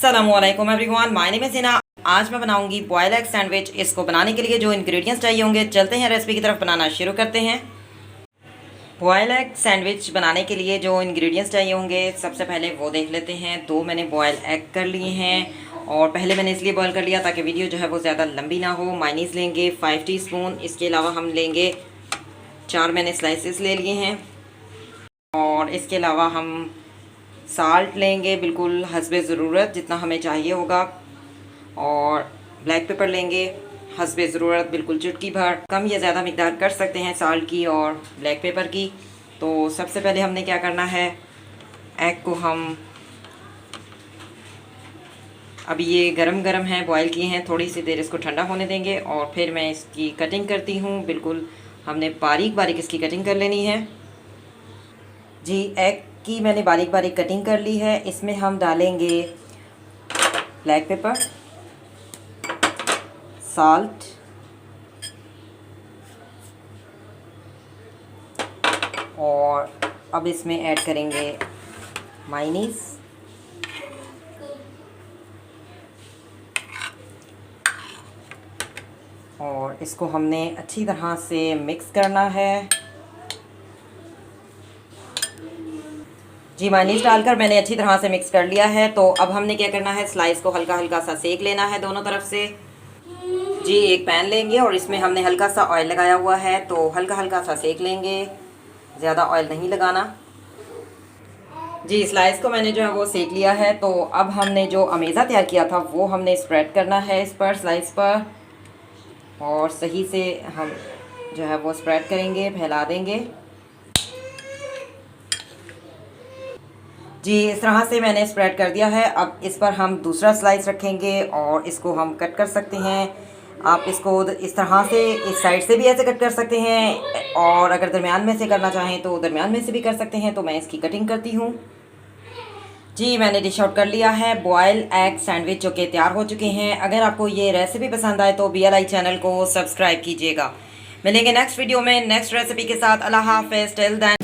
अस्सलामुअलैकुम everyone, my name is Hina. आज मैं बनाऊंगी बॉयल एग सैंडविच। इसको बनाने के लिए जो इंग्रेडिएंट्स चाहिए होंगे, चलते हैं रेसिपी की तरफ, बनाना शुरू करते हैं। बॉयल एग सैंडविच बनाने के लिए जो इंग्रेडिएंट्स चाहिए होंगे, सबसे पहले वो देख लेते हैं। 2 मैंने बॉयल एग कर लिए हैं और पहले मैंने इसलिए बॉयल कर लिया ताकि वीडियो जो है वो ज़्यादा लंबी ना हो। मायनीज़ लेंगे 5 टीस्पून। इसके अलावा हम लेंगे 4 मैंने स्लाइसेस ले लिए हैं और इसके अलावा हम साल्ट लेंगे बिल्कुल हस्बे ज़रूरत, जितना हमें चाहिए होगा। और ब्लैक पेपर लेंगे हस्बे ज़रूरत, बिल्कुल चुटकी भर। कम या ज़्यादा मिकदार कर सकते हैं साल्ट की और ब्लैक पेपर की। तो सबसे पहले हमने क्या करना है, एग को हम अभी ये गरम गरम है, बॉयल किए हैं, थोड़ी सी देर इसको ठंडा होने देंगे और फिर मैं इसकी कटिंग करती हूँ। बिल्कुल हमने बारीक बारीक इसकी कटिंग कर लेनी है। जी, एग की मैंने बारीक बारीक कटिंग कर ली है। इसमें हम डालेंगे ब्लैक पेपर, साल्ट, और अब इसमें ऐड करेंगे मायनीज़, और इसको हमने अच्छी तरह से मिक्स करना है। जी, मायनीज़ डालकर मैंने अच्छी तरह से मिक्स कर लिया है। तो अब हमने क्या करना है, स्लाइस को हल्का हल्का सा सेक लेना है दोनों तरफ से। जी, एक पैन लेंगे और इसमें हमने हल्का सा ऑयल लगाया हुआ है, तो हल्का हल्का सा सेक लेंगे, ज़्यादा ऑयल नहीं लगाना। जी, स्लाइस को मैंने जो है वो सेक लिया है। तो अब हमने जो अमेज़ा तैयार किया था वो हमने स्प्रेड करना है इस पर, स्लाइस पर, और सही से हम जो है वो स्प्रेड करेंगे, फैला देंगे। जी, इस तरह से मैंने स्प्रेड कर दिया है। अब इस पर हम दूसरा स्लाइस रखेंगे और इसको हम कट कर सकते हैं। आप इसको इस तरह से इस साइड से भी ऐसे कट कर सकते हैं, और अगर दरमियान में से करना चाहें तो दरमियान में से भी कर सकते हैं। तो मैं इसकी कटिंग करती हूँ। जी, मैंने डिश आउट कर लिया है बॉयल एग सैंडविच, जो कि तैयार हो चुके हैं। अगर आपको ये रेसिपी पसंद आए तो BLI चैनल को सब्सक्राइब कीजिएगा। मिलेंगे नेक्स्ट वीडियो में नेक्स्ट रेसिपी के साथ। अल्लाह हाफ़िज़। Till then.